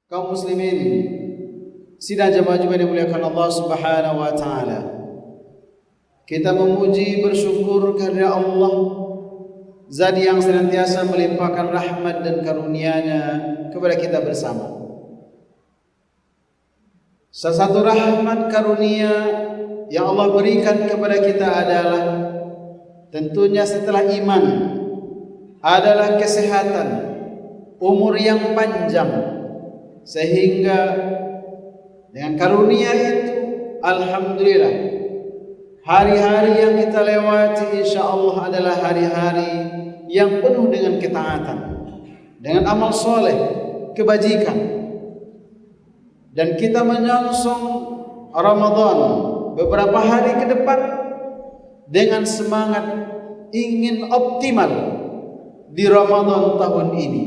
Kaum muslimin, sidang jemaah Jumat dimuliakan Allah Subhanahu wa taala. Kita memuji bersyukur karena Allah, Zat yang senantiasa melimpahkan rahmat dan karunia-Nya kepada kita bersama. Salah satu rahmat karunia yang Allah berikan kepada kita adalah tentunya setelah iman adalah kesehatan, umur yang panjang. Sehingga dengan karunia itu, alhamdulillah, hari-hari yang kita lewati insyaallah adalah hari-hari yang penuh dengan ketaatan, dengan amal soleh, kebajikan. Dan kita menyongsong Ramadan beberapa hari ke depan dengan semangat ingin optimal di Ramadan tahun ini.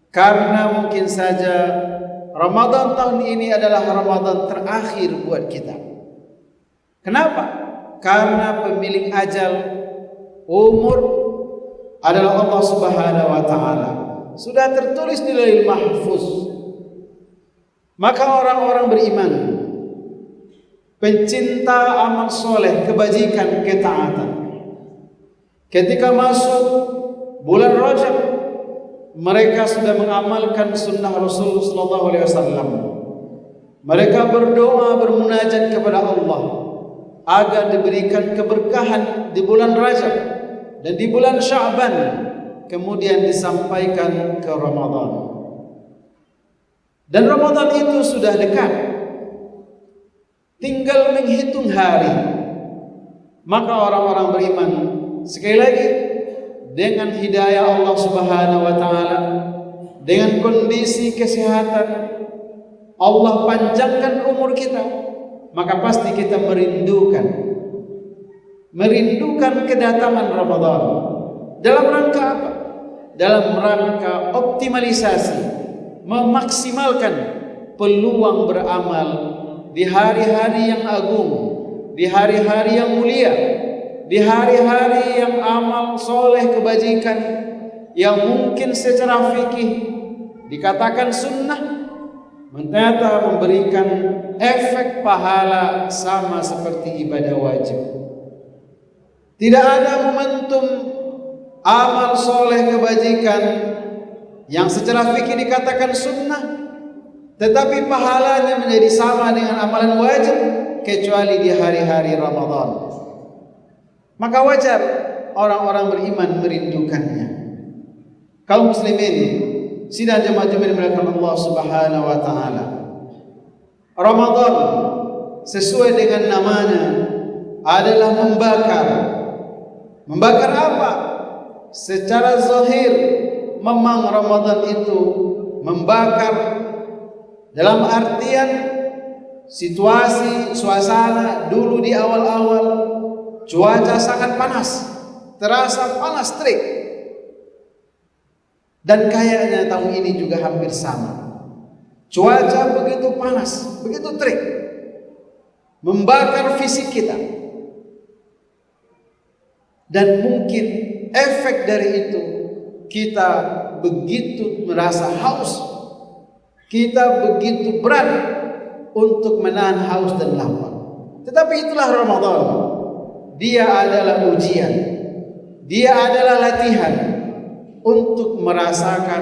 Karena mungkin saja Ramadan tahun ini adalah Ramadan terakhir buat kita. Kenapa? Karena pemilik ajal umur adalah Allah Subhanahu wa taala. Sudah tertulis di Lauhul Mahfuz. Maka orang-orang beriman, pencinta amal soleh, kebajikan, ketaatan, ketika masuk bulan Rajab, mereka sudah mengamalkan sunnah Rasul sallallahu alaihi wasallam. Mereka berdoa, bermunajat kepada Allah agar diberikan keberkahan di bulan Rajab dan di bulan Sya'ban, kemudian disampaikan ke Ramadan. Dan Ramadan itu sudah dekat, tinggal menghitung hari. Maka orang-orang beriman, sekali lagi, dengan hidayah Allah Subhanahu wa taala, dengan kondisi kesehatan, Allah panjangkan umur kita, maka pasti kita merindukan kedatangan Ramadan. Dalam rangka apa? Dalam rangka optimalisasi, memaksimalkan peluang beramal di hari-hari yang agung, di hari-hari yang mulia, di hari-hari yang amal soleh kebajikan yang mungkin secara fikih dikatakan sunnah, ternyata memberikan efek pahala sama seperti ibadah wajib. Tidak ada momentum amal soleh kebajikan yang secara fikih dikatakan sunnah tetapi pahalanya menjadi sama dengan amalan wajib kecuali di hari-hari Ramadan. Maka wajar orang-orang beriman merindukannya. Kaum muslimin, sidang jemaah Jumat dimuliakan Allah Subhanahu wa taala. Ramadan sesuai dengan namanya adalah membakar. Membakar apa? Secara zahir memang Ramadan itu membakar dalam artian situasi, suasana dulu di awal-awal cuaca sangat panas, terasa panas terik. Dan kayaknya tahun ini juga hampir sama. Cuaca begitu panas, begitu terik, membakar fisik kita. Dan mungkin efek dari itu, kita begitu merasa haus, kita begitu berat untuk menahan haus dan lapar. Tetapi itulah Ramadan. Dia adalah ujian, dia adalah latihan untuk merasakan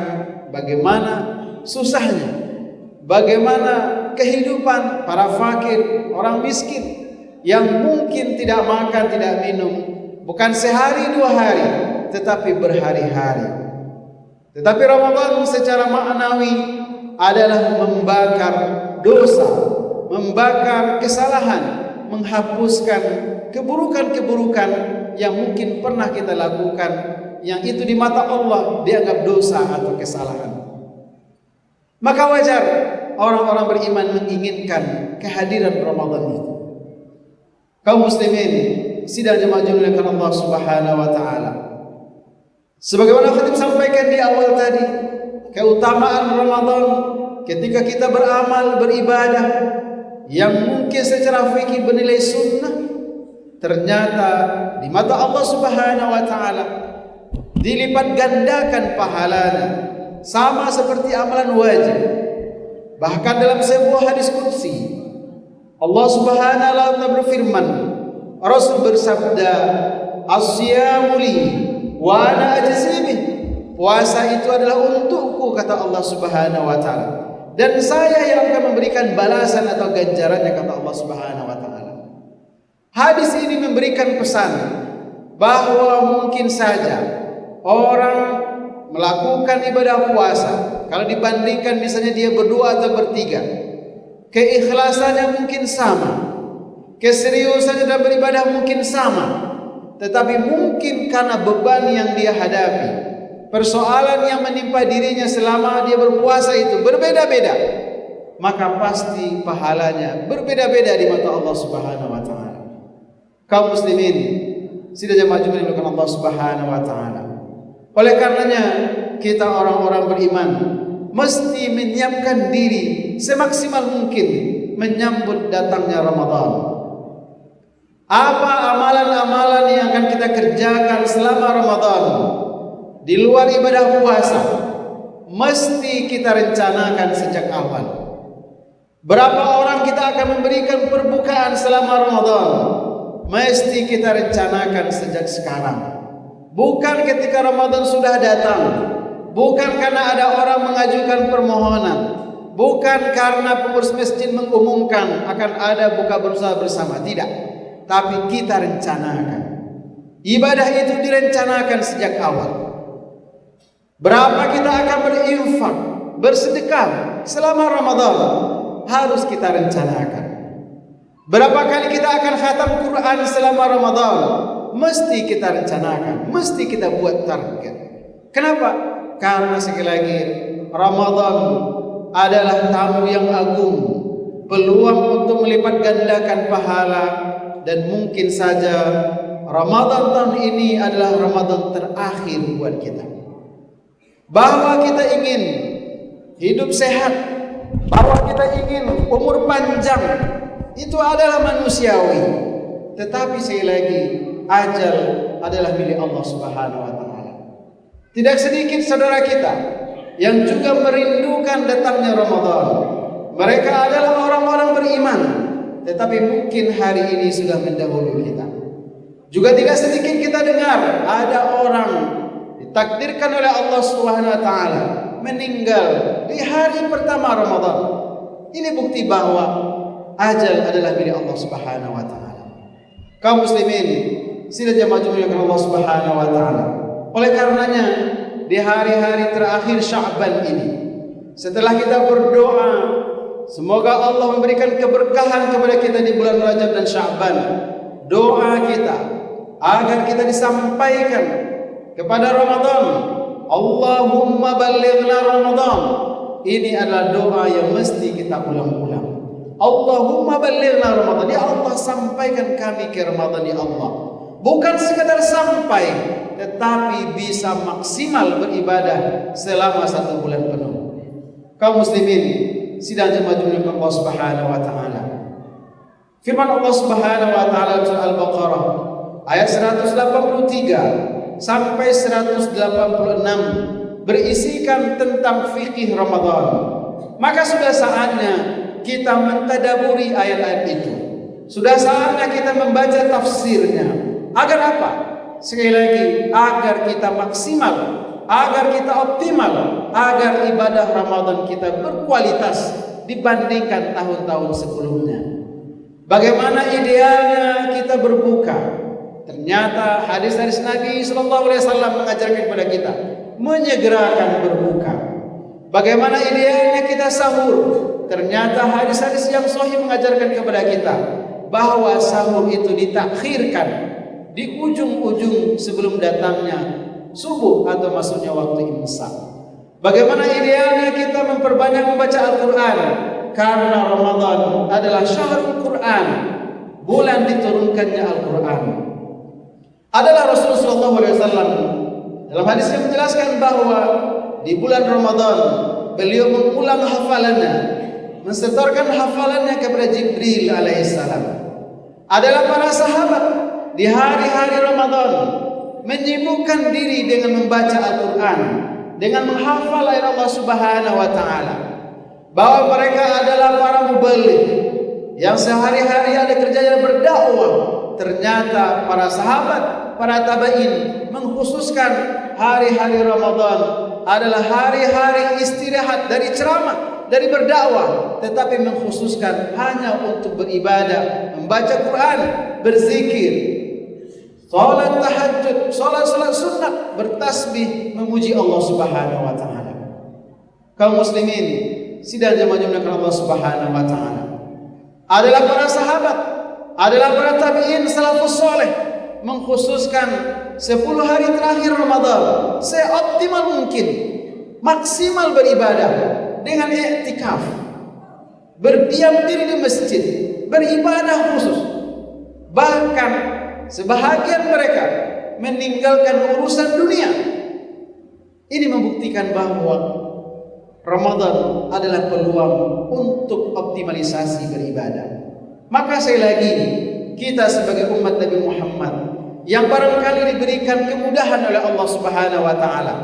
bagaimana susahnya, bagaimana kehidupan para fakir, orang miskin yang mungkin tidak makan, tidak minum, bukan sehari dua hari, tetapi berhari-hari. Tetapi Ramadan secara maknawi adalah membakar dosa, membakar kesalahan, menghapuskan keburukan-keburukan yang mungkin pernah kita lakukan, yang itu di mata Allah dianggap dosa atau kesalahan. Maka wajar orang-orang beriman menginginkan kehadiran Ramadan itu. Kaum muslimin, sidang jemaah dimuliakan Allah Subhanahu wa taala. Sebagaimana khatib sampaikan di awal tadi, keutamaan Ramadan ketika kita beramal, beribadah yang mungkin secara fikih bernilai sunnah, ternyata di mata Allah Subhanahu wa taala dilipat gandakan pahalanya, sama seperti amalan wajib. Bahkan dalam sebuah hadis qudsi Allah Subhanahu wa taala berfirman, Rasul bersabda, "As-siyamu li wa ana ajzi bih." Puasa itu adalah untukku, kata Allah Subhanahu wa taala, dan saya yang akan memberikan balasan atau ganjarannya, kata Allah Subhanahu wa taala. Hadis ini memberikan pesan bahwa mungkin saja orang melakukan ibadah puasa, kalau dibandingkan misalnya dia berdua atau bertiga, keikhlasannya mungkin sama, keseriusannya dalam beribadah mungkin sama, tetapi mungkin karena beban yang dia hadapi, persoalan yang menimpa dirinya selama dia berpuasa itu berbeda-beda, maka pasti pahalanya berbeda-beda di mata Allah Subhanahu wa taala. Kaum muslimin sidang jamaah Jumat yang dimuliakan Allah Subhanahu wa taala. Oleh karenanya kita orang-orang beriman mesti menyiapkan diri semaksimal mungkin menyambut datangnya Ramadan. Apa amalan-amalan yang akan kita kerjakan selama Ramadan di luar ibadah puasa mesti kita rencanakan sejak awal. Berapa orang kita akan memberikan perbukaan selama Ramadan mesti kita rencanakan sejak sekarang. Bukan ketika Ramadan sudah datang, bukan karena ada orang mengajukan permohonan, bukan karena pengurus masjid mengumumkan akan ada buka bersama bersama, tidak. Tapi kita rencanakan. Ibadah itu direncanakan sejak awal. Berapa kita akan berinfak, bersedekah selama Ramadan harus kita rencanakan. Berapa kali kita akan khatam Quran selama Ramadan mesti kita rencanakan, mesti kita buat target. Kenapa? Karena sekali lagi Ramadan adalah tamu yang agung, peluang untuk melipat gandakan pahala, dan mungkin saja Ramadan tahun ini adalah Ramadan terakhir buat kita. Bahwa kita ingin hidup sehat, bahwa kita ingin umur panjang, itu adalah manusiawi. Tetapi sekali lagi ajal adalah milik Allah Subhanahu wa taala. Tidak sedikit saudara kita yang juga merindukan datangnya Ramadan. Mereka adalah orang-orang beriman, tetapi mungkin hari ini sudah mendahului kita. Juga tidak sedikit kita dengar ada orang ditakdirkan oleh Allah Subhanahu wa taala meninggal di hari pertama Ramadan. Ini bukti bahwa ajal adalah milik Allah Subhanahu wa taala. Kaum muslimin sidang jamaah Jumat yang Allah Subhanahu wa taala. Oleh karenanya di hari-hari terakhir Sya'ban ini, setelah kita berdoa semoga Allah memberikan keberkahan kepada kita di bulan Rajab dan Sya'ban, doa kita agar kita disampaikan kepada Ramadan, Allahumma ballighna Ramadan. Ini adalah doa yang mesti kita ulang-ulang. Allahumma ballighna Ramadan, ya Allah sampaikan kami ke Ramadan ya Allah. Bukan sekadar sampai, tetapi bisa maksimal beribadah selama 1 bulan penuh. Kaum muslimin sidang jemaah Allah Subhanahu wa taala. Firman Allah Subhanahu wa taala surah Al-Baqarah ayat 183 sampai 186 berisikan tentang fikih Ramadan. Maka sudah saatnya kita mentadaburi ayat-ayat itu. Sudah saatnya kita membaca tafsirnya. Agar apa? Sekali lagi, agar kita maksimal, agar kita optimal, agar ibadah Ramadan kita berkualitas dibandingkan tahun-tahun sebelumnya. Bagaimana idealnya kita berbuka? Ternyata hadis-hadis Nabi SAW mengajarkan kepada kita menyegerakan berbuka. Bagaimana idealnya kita sahur? Ternyata hadis-hadis yang sahih mengajarkan kepada kita bahwa sahur itu ditakhirkan di ujung-ujung sebelum datangnya subuh atau masuknya waktu imsak. Bagaimana idealnya kita memperbanyak membaca Al-Quran? Karena Ramadan adalah syahrul Quran, bulan diturunkannya Al-Quran. Adalah Rasulullah SAW dalam hadis yang menjelaskan bahwa di bulan Ramadan beliau mengulang hafalannya, mensetorkan hafalannya kepada Jibril alaihissalam. Adalah para sahabat di hari-hari Ramadan menyibukkan diri dengan membaca Al-Quran, dengan menghafal ayat Allah Subhanahu wa taala. bahwa mereka adalah para mubaligh yang sehari-hari ada kerjanya berdakwah. Ternyata para sahabat, para tabi'in mengkhususkan hari-hari Ramadan adalah hari-hari istirahat dari ceramah, dari berdakwah, tetapi mengkhususkan hanya untuk beribadah, membaca Quran, berzikir, salat tahajud, salat sunnah, bertasbih, memuji Allah Subhanahu wa taala. Kaum muslimin sidang jamaah Allah Subhanahu wa taala adalah para sahabat, adalah para tabi'in salafus saleh mengkhususkan 10 hari terakhir Ramadan seoptimal mungkin, maksimal beribadah dengan i'tikaf, berdiam diri di masjid, beribadah khusus. Bahkan sebahagian mereka meninggalkan urusan dunia. Ini membuktikan bahwa Ramadan adalah peluang untuk optimalisasi beribadah. Maka sekali lagi, kita sebagai umat Nabi Muhammad yang barangkali diberikan kemudahan oleh Allah Subhanahu wa taala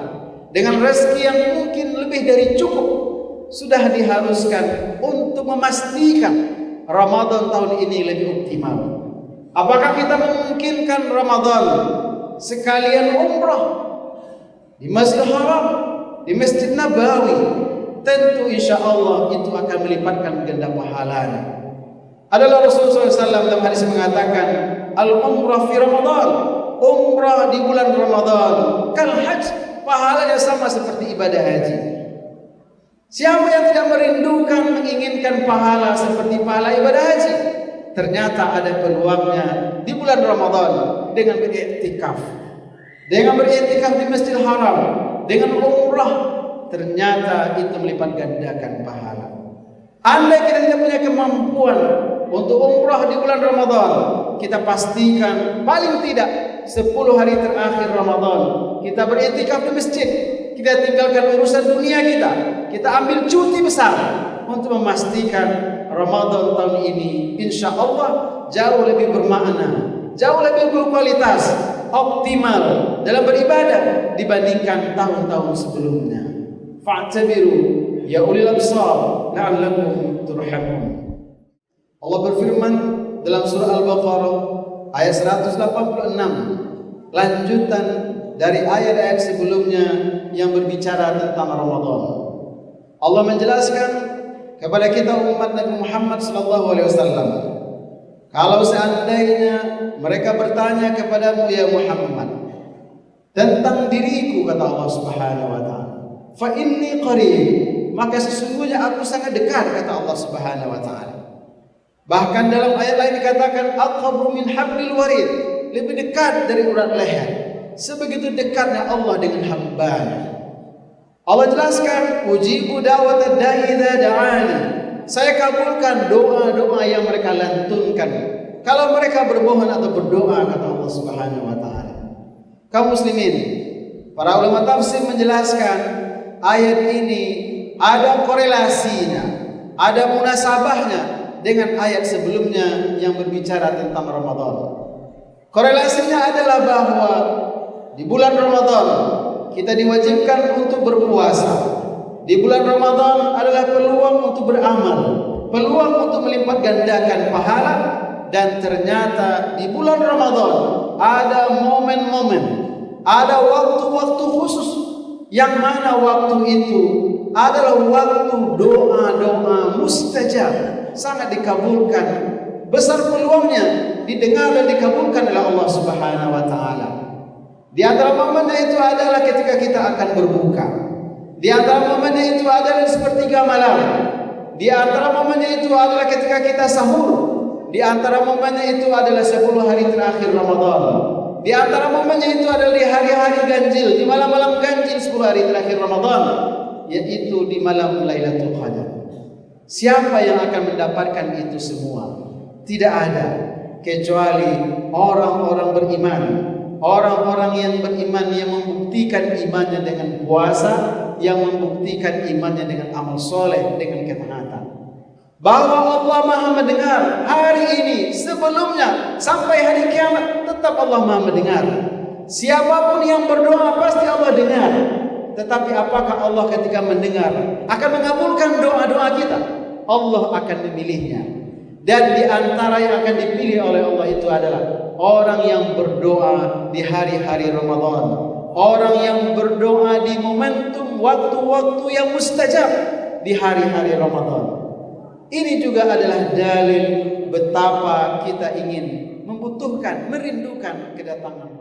dengan rezeki yang mungkin lebih dari cukup, sudah diharuskan untuk memastikan Ramadan tahun ini lebih optimal. Apakah kita memungkinkan Ramadan sekalian umrah di Masjidil Haram, di Masjid Nabawi? Tentu insya Allah itu akan melipatkan ganda pahalanya. Adalah Rasulullah SAW dalam hadis mengatakan, al-umrah fi Ramadan, umrah di bulan Ramadan kal hajj, pahalanya sama seperti ibadah haji. Siapa yang tidak merindukan, menginginkan pahala seperti pahala ibadah haji? Ternyata ada peluangnya di bulan Ramadan dengan beriktikaf, dengan beriktikaf di Masjidil Haram, dengan umrah. Ternyata itu melipat gandakan pahala. Andai kita tidak punya kemampuan untuk umrah di bulan Ramadan, kita pastikan paling tidak 10 hari terakhir Ramadan kita beriktikaf di masjid. Kita tinggalkan urusan dunia kita ambil cuti besar untuk memastikan Ramadan tahun ini insya Allah jauh lebih bermakna, jauh lebih berkualitas, optimal dalam beribadah dibandingkan tahun-tahun sebelumnya. Fa'tabiru ya ulil absar la'allakum turhamun. Allah berfirman dalam surah Al-Baqarah ayat 186, lanjutan dari ayat-ayat sebelumnya yang berbicara tentang Ramadan. Allah menjelaskan kepada kita umat Nabi Muhammad SAW, kalau seandainya mereka bertanya kepadamu ya Muhammad tentang diriku, kata Allah Subhanahu wa taala, fa inni qarib, maka sesungguhnya aku sangat dekat, kata Allah Subhanahu wa taala. Bahkan dalam ayat lain dikatakan aqrabu min hablil warid, lebih dekat dari urat leher. Sebegitu dekatnya Allah dengan hamba-Nya. Allah jelaskan, ujibu da'watad da'i idza da'ani, saya kabulkan doa-doa yang mereka lantunkan kalau mereka bermohon atau berdoa, kata Allah Subhanahu wa taala. Kaum muslimin, para ulama tafsir menjelaskan ayat ini ada korelasinya, ada munasabahnya dengan ayat sebelumnya yang berbicara tentang Ramadan. Korelasinya adalah bahwa di bulan Ramadan kita diwajibkan untuk berpuasa. Di bulan Ramadan adalah peluang untuk beramal, peluang untuk melipat gandakan pahala. Dan ternyata di bulan Ramadan ada momen-momen, ada waktu-waktu khusus, yang mana waktu itu adalah waktu doa-doa mustajab, sangat dikabulkan, besar peluangnya didengar dan dikabulkan oleh Allah Subhanahu wa taala. Di antara momennya itu adalah ketika kita akan berbuka. Di antara momennya itu adalah sepertiga malam. Di antara momennya itu adalah ketika kita sahur. Di antara momennya itu adalah 10 hari terakhir Ramadan. Di antara momennya itu adalah di hari-hari ganjil, di malam-malam ganjil 10 hari terakhir Ramadan, yaitu di malam Lailatul Qadar. Siapa yang akan mendapatkan itu semua? Tidak ada kecuali orang-orang beriman, orang-orang yang beriman yang membuktikan imannya dengan puasa, yang membuktikan imannya dengan amal soleh, dengan ketaatan. Bahwa Allah Maha mendengar hari ini, sebelumnya sampai hari kiamat tetap Allah Maha mendengar. Siapapun yang berdoa pasti Allah dengar. Tetapi apakah Allah ketika mendengar akan mengabulkan doa-doa kita? Allah akan memilihnya. Dan di antara yang akan dipilih oleh Allah itu adalah orang yang berdoa di hari-hari Ramadan, orang yang berdoa di momentum waktu-waktu yang mustajab di hari-hari Ramadan. Ini juga adalah dalil betapa kita ingin membutuhkan, merindukan kedatangan